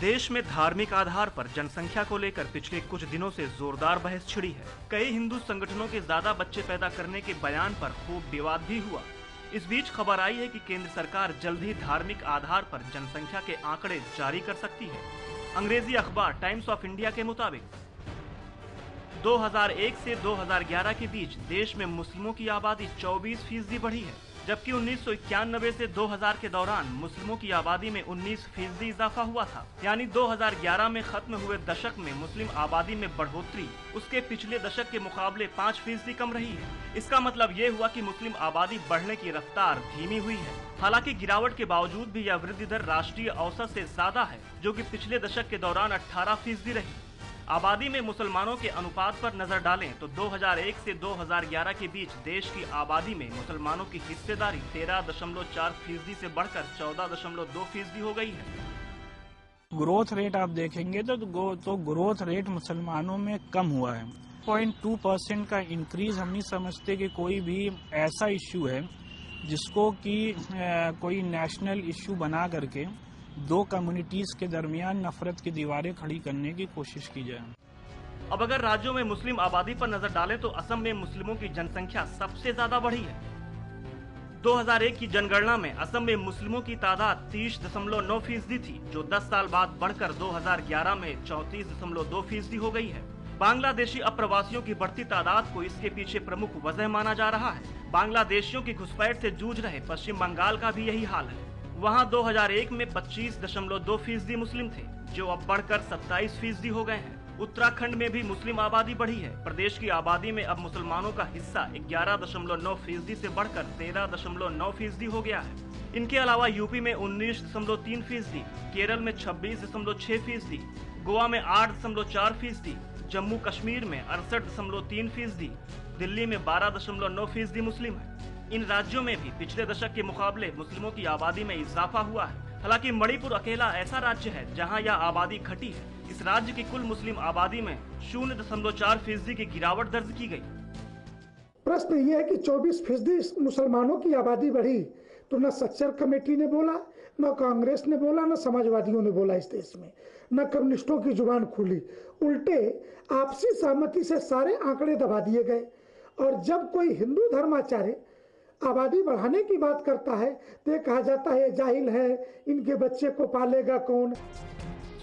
देश में धार्मिक आधार पर जनसंख्या को लेकर पिछले कुछ दिनों से जोरदार बहस छिड़ी है। कई हिंदू संगठनों के ज्यादा बच्चे पैदा करने के बयान पर खूब विवाद भी हुआ। इस बीच खबर आई है कि केंद्र सरकार जल्द ही धार्मिक आधार पर जनसंख्या के आंकड़े जारी कर सकती है। अंग्रेजी अखबार टाइम्स ऑफ इंडिया के मुताबिक 2001 से 2011 के बीच देश में मुस्लिमों की आबादी 24% बढ़ी है, जबकि 1991 से 2000 के दौरान मुस्लिमों की आबादी में 19% इजाफा हुआ था। यानी 2011 में खत्म हुए दशक में मुस्लिम आबादी में बढ़ोतरी उसके पिछले दशक के मुकाबले 5% कम रही है। इसका मतलब ये हुआ कि मुस्लिम आबादी बढ़ने की रफ्तार धीमी हुई है। हालांकि गिरावट के बावजूद भी यह वृद्धि दर राष्ट्रीय औसत से ज्यादा है, जो कि पिछले दशक के दौरान 18% रही। आबादी में मुसलमानों के अनुपात पर नजर डालें तो 2001 से 2011 के बीच देश की आबादी में मुसलमानों की हिस्सेदारी 13.4% से बढ़कर 14.2% हो गई है। ग्रोथ रेट आप देखेंगे तो ग्रोथ रेट मुसलमानों में कम हुआ है। 0.2% का इंक्रीज हम नहीं समझते कि कोई भी ऐसा इश्यू है जिसको कि कोई नेशनल इश्यू बना करके दो कम्युनिटीज के दरमियान नफरत की दीवारें खड़ी करने की कोशिश की जाए। अब अगर राज्यों में मुस्लिम आबादी पर नजर डालें तो असम में मुस्लिमों की जनसंख्या सबसे ज्यादा बढ़ी है। 2001 की जनगणना में असम में मुस्लिमों की तादाद 30.9% थी, जो 10 साल बाद बढ़कर 2011 में 34.2% हो गई है। बांग्लादेशी अप्रवासियों की बढ़ती तादाद को इसके पीछे प्रमुख वजह माना जा रहा है। बांग्लादेशियों की घुसपैठ से जूझ रहे पश्चिम बंगाल का भी यही हाल है। वहां 2001 में 25.2% मुस्लिम थे, जो अब बढ़कर 27% हो गए हैं। उत्तराखंड में भी मुस्लिम आबादी बढ़ी है। प्रदेश की आबादी में अब मुसलमानों का हिस्सा 11.9% से बढ़कर 13.9% हो गया है। इनके अलावा यूपी में 19.3%, केरल में 26.6%, गोवा में 8.4%, जम्मू कश्मीर में 68.3%, दिल्ली में 12.9% मुस्लिम है। इन राज्यों में भी पिछले दशक के मुकाबले मुस्लिमों की आबादी में इजाफा हुआ है। हालांकि मणिपुर अकेला ऐसा राज्य है जहां यह आबादी घटी है। इस राज्य की कुल मुस्लिम आबादी में 0.4% की गिरावट दर्ज की गई। प्रश्न ये है कि 24% मुसलमानों की आबादी बढ़ी तो न सच्चर कमेटी ने बोला, न कांग्रेस ने बोला, न समाजवादियों ने बोला। इस देश में न कम्युनिस्टों की जुबान खुली। उल्टे आपसी सहमति से सारे आंकड़े दबा दिए गए। और जब कोई हिंदू धर्माचार्य आबादी बढ़ाने की बात करता है तो ये कहा जाता है जाहिल है, इनके बच्चे को पालेगा कौन।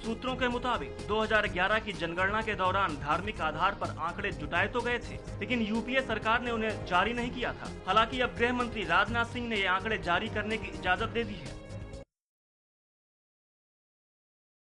सूत्रों के मुताबिक 2011 की जनगणना के दौरान धार्मिक आधार पर आंकड़े जुटाए तो गए थे, लेकिन यूपीए सरकार ने उन्हें जारी नहीं किया था। हालांकि अब गृह मंत्री राजनाथ सिंह ने ये आंकड़े जारी करने की इजाजत दे दी है।